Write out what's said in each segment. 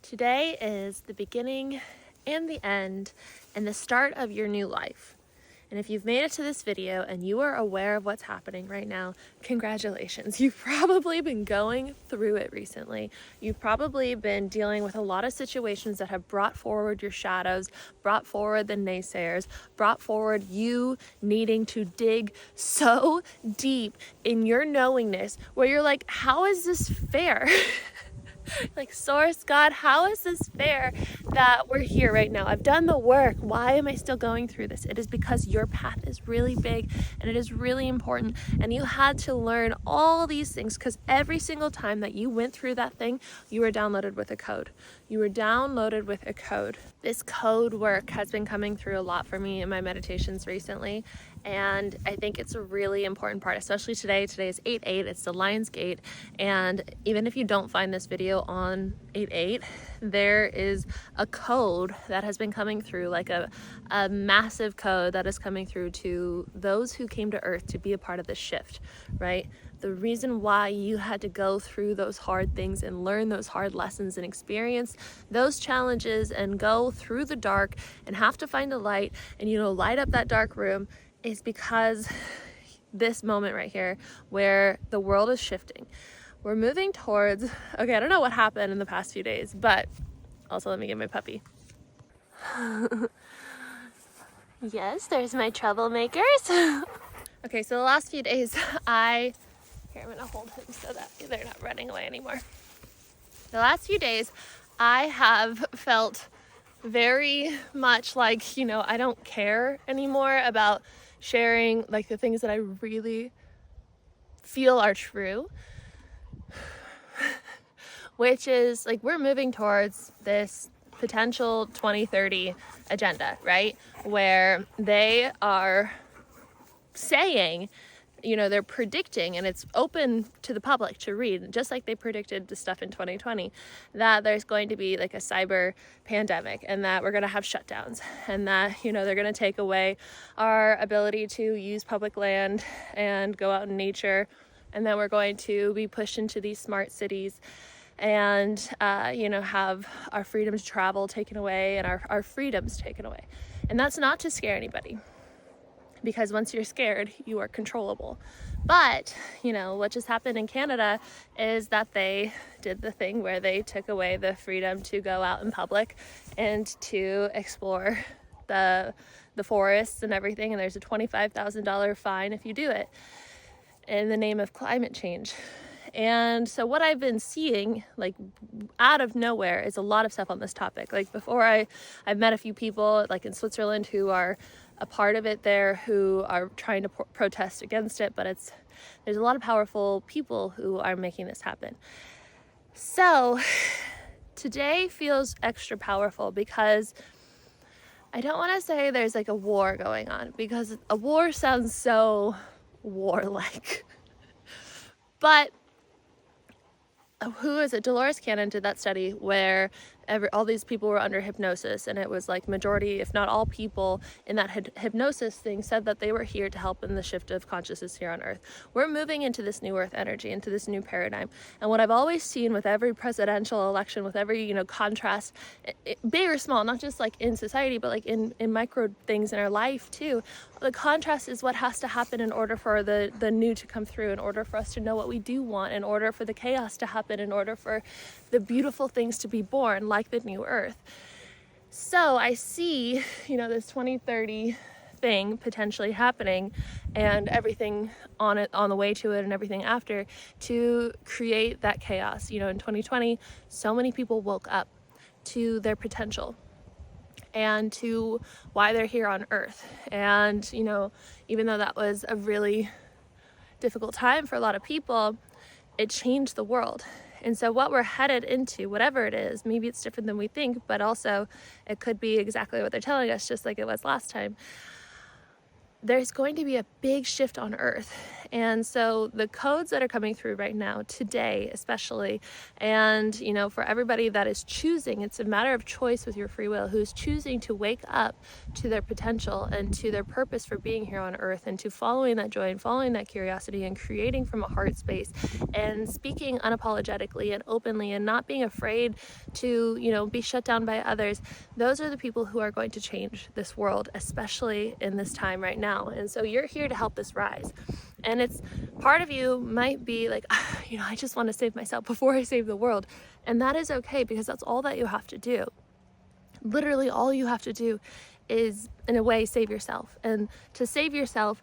Today is the beginning and the end and the start of your new life. And if you've made it to this video and you are aware of what's happening right now, congratulations. You've probably been going through it recently. You've probably been dealing with a lot of situations that have brought forward your shadows, brought forward the naysayers, brought forward you needing to dig so deep in your knowingness where you're like, how is this fair? Like, source, God, how is this fair that we're here right now? I've done the work. Why am I still going through this? It is because your path is really big and it is really important. And you had to learn all these things because every single time that you went through that thing, you were downloaded with a code. You were downloaded with a code. This code work has been coming through a lot for me in my meditations recently. And I think it's a really important part, especially today. Today is 8/8, it's the Lion's Gate. And even if you don't find this video on 8/8, there is a code that has been coming through, like a massive code that is coming through to those who came to Earth to be a part of this shift, right? The reason why you had to go through those hard things and learn those hard lessons and experience those challenges and go through the dark and have to find a light and, light up that dark room is because this moment right here where the world is shifting. We're moving towards, okay, I don't know what happened in the past few days, but also let me get my puppy. Yes, there's my troublemakers. Okay, so the last few days I'm gonna hold him so that they're not running away anymore. The last few days I have felt very much like, I don't care anymore about sharing like the things that I really feel are true, which is like we're moving towards this potential 2030 agenda, right? Where they are saying, they're predicting, and it's open to the public to read, just like they predicted the stuff in 2020, that there's going to be like a cyber pandemic and that we're going to have shutdowns and that, they're going to take away our ability to use public land and go out in nature, and then we're going to be pushed into these smart cities and, have our freedom to travel taken away and our freedoms taken away. And that's not to scare anybody, because once you're scared, you are controllable. But, what just happened in Canada is that they did the thing where they took away the freedom to go out in public and to explore the forests and everything. And there's a $25,000 fine if you do it in the name of climate change. And so what I've been seeing, like out of nowhere, is a lot of stuff on this topic. Like before, I've met a few people like in Switzerland who are a part of it there, who are trying to protest against it, but there's a lot of powerful people who are making this happen. So today feels extra powerful because I don't want to say there's like a war going on, because a war sounds so warlike. But who is it? Dolores Cannon did that study where all these people were under hypnosis, and it was like majority, if not all people in that hypnosis thing said that they were here to help in the shift of consciousness here on Earth. We're moving into this new Earth energy, into this new paradigm. And what I've always seen with every presidential election, with every, contrast, big or small, not just like in society, but like in micro things in our life too, the contrast is what has to happen in order for the new to come through, in order for us to know what we do want, in order for the chaos to happen, in order for the beautiful things to be born, like the new Earth. So I see, this 2030 thing potentially happening, and everything on the way to it, and everything after, to create that chaos. In 2020, so many people woke up to their potential and to why they're here on Earth. And, even though that was a really difficult time for a lot of people, it changed the world. And so what we're headed into, whatever it is, maybe it's different than we think, but also it could be exactly what they're telling us, just like it was last time. there's going to be a big shift on Earth. And so the codes that are coming through right now, today especially, and for everybody that is choosing, it's a matter of choice with your free will, who's choosing to wake up to their potential and to their purpose for being here on Earth, and to following that joy and following that curiosity and creating from a heart space and speaking unapologetically and openly and not being afraid to be shut down by others. Those are the people who are going to change this world, especially in this time right now. And so you're here to help this rise. And it's part of you might be like, I just want to save myself before I save the world. And that is okay, because that's all that you have to do. Literally all you have to do is, in a way, save yourself. And to save yourself,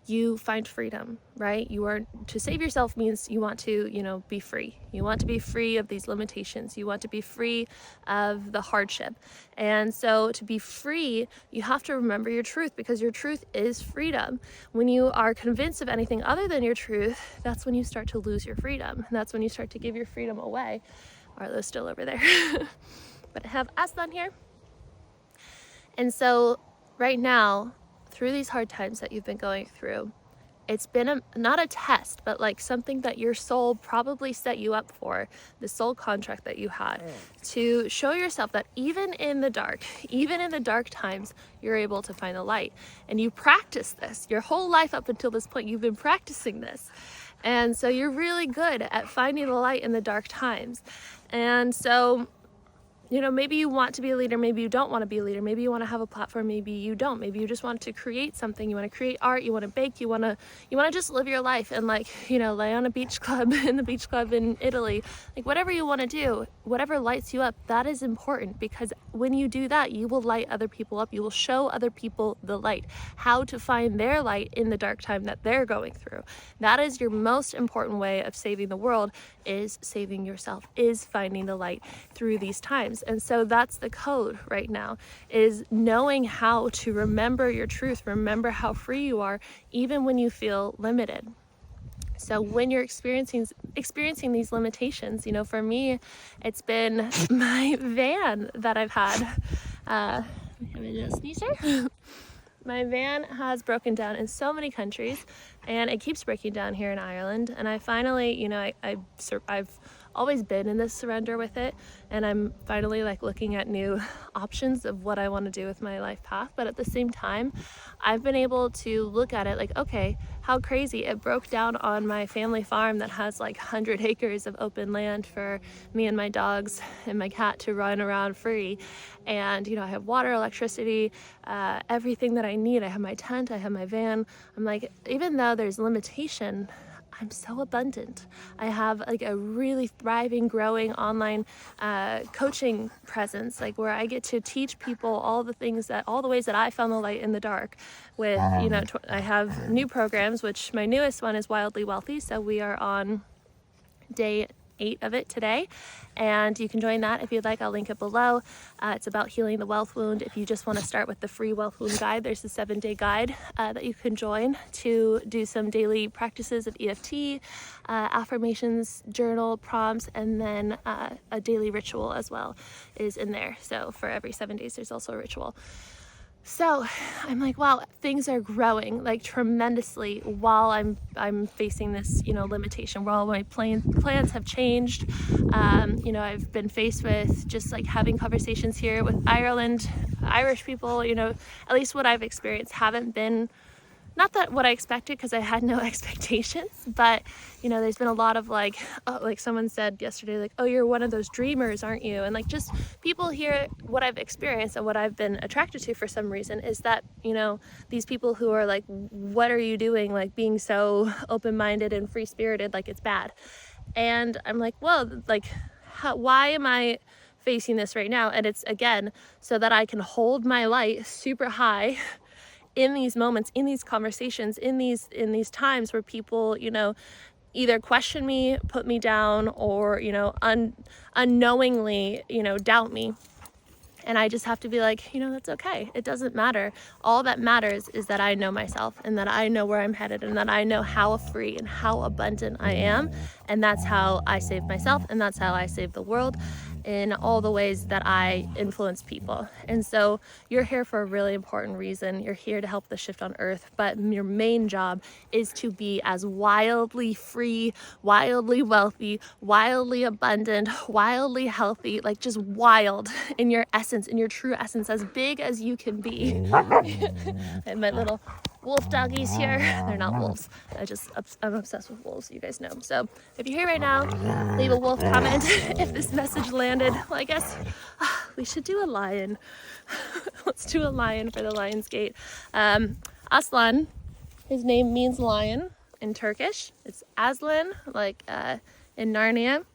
you find freedom, right? To save yourself means you want to, be free. You want to be free of these limitations. You want to be free of the hardship. And so to be free, you have to remember your truth, because your truth is freedom. When you are convinced of anything other than your truth, that's when you start to lose your freedom. And that's when you start to give your freedom away. Arlo's still over there. But I have Aslan here. And so right now, through these hard times that you've been going through, it's been not a test, but like something that your soul probably set you up for, the soul contract that you had, to show yourself that even in the dark times, you're able to find the light. And you practice this your whole life up until this point. You've been practicing this. And so you're really good at finding the light in the dark times. And so maybe you want to be a leader, maybe you don't want to be a leader, maybe you want to have a platform, maybe you don't, maybe you just want to create something, you want to create art, you want to bake, you want to just live your life and lay on a beach club in the beach club in Italy, whatever you want to do, whatever lights you up, that is important, because when you do that, you will light other people up, you will show other people the light, how to find their light in the dark time that they're going through. That is your most important way of saving the world, is saving yourself, is finding the light through these times. And so that's the code right now, is knowing how to remember your truth, remember how free you are, even when you feel limited. So when you're experiencing these limitations, for me, it's been my van that I've had. Have a little sneezer. My van has broken down in so many countries, and it keeps breaking down here in Ireland. And I finally, I've always been in this surrender with it, and I'm finally looking at new options of what I want to do with my life path. But at the same time, I've been able to look at it okay, how crazy, it broke down on my family farm that has 100 acres of open land for me and my dogs and my cat to run around free. And I have water, electricity, everything that I need. I have my tent, I have my van. I'm even though there's limitation, I'm so abundant. I have a really thriving, growing online coaching presence, where I get to teach people all the ways that I found the light in the dark. With I have new programs, which my newest one is Wildly Wealthy. So we are on day 8 of it today, and you can join that if you'd like. I'll link it below. It's about healing the wealth wound. If you just want to start with the free wealth wound guide, there's a 7-day guide that you can join to do some daily practices of EFT, affirmations, journal prompts, and then a daily ritual as well is in there. So for every 7 days, there's also a ritual. So I'm wow, things are growing tremendously while I'm facing this limitation, while my plans have changed. I've been faced with just having conversations here with Irish people, at least what I've experienced haven't been, not that what I expected, because I had no expectations, but there's been a lot of someone said yesterday, oh, you're one of those dreamers, aren't you? And just people here, what I've experienced and what I've been attracted to for some reason is that these people who are what are you doing, being so open-minded and free-spirited, it's bad. And I'm well, why am I facing this right now? And it's, again, so that I can hold my light super high in these moments, in these conversations, in these times where people, either question me, put me down, or, unknowingly, doubt me. And I just have to be that's okay. It doesn't matter. All that matters is that I know myself, and that I know where I'm headed, and that I know how free and how abundant I am. And that's how I save myself, and that's how I save the world. in all the ways that I influence people. And so you're here for a really important reason. You're here to help the shift on earth, but your main job is to be as wildly free, wildly wealthy, wildly abundant, wildly healthy, like just wild in your essence, in your true essence, as big as you can be. And my little wolf doggies here, they're not wolves. I'm obsessed with wolves, you guys know. So if you're here right now, leave a wolf comment. If this message landed, well, I guess we should do a lion. Let's do a lion for the Lionsgate. Aslan, his name means lion in Turkish. It's Aslan, like in Narnia.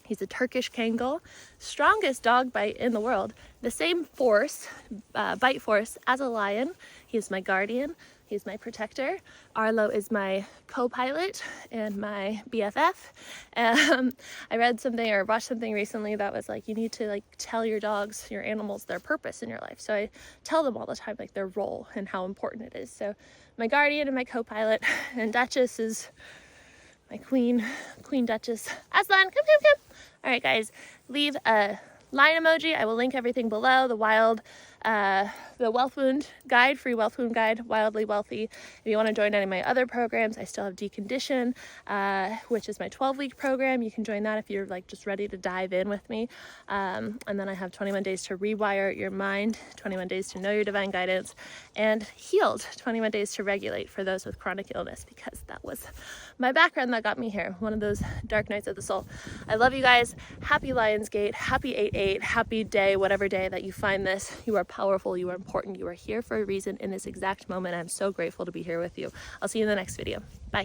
He's a Turkish Kangal, strongest dog bite in the world. The same force, bite force as a lion. He's my guardian. He's my protector. Arlo is my co-pilot and my BFF. I read something or watched something recently that was like, you need to like tell your dogs, your animals, their purpose in your life. So I tell them all the time, like their role and how important it is. So my guardian and my co-pilot, and Duchess is my queen Duchess. Aslan, come. All right, guys, leave a lion emoji. I will link everything below. The Wealth Wound Guide, free Wealth Wound Guide, Wildly Wealthy. If you want to join any of my other programs, I still have Decondition, which is my 12-week program. You can join that if you're like just ready to dive in with me. And then I have 21 days to rewire your mind, 21 days to know your divine guidance, and Healed, 21 days to regulate for those with chronic illness, because that was my background that got me here, one of those dark nights of the soul. I love you guys. Happy Lionsgate, happy 8/8, happy day, whatever day that you find this. You are powerful, you are important, you are here for a reason in this exact moment. I'm so grateful to be here with you. I'll see you in the next video. Bye.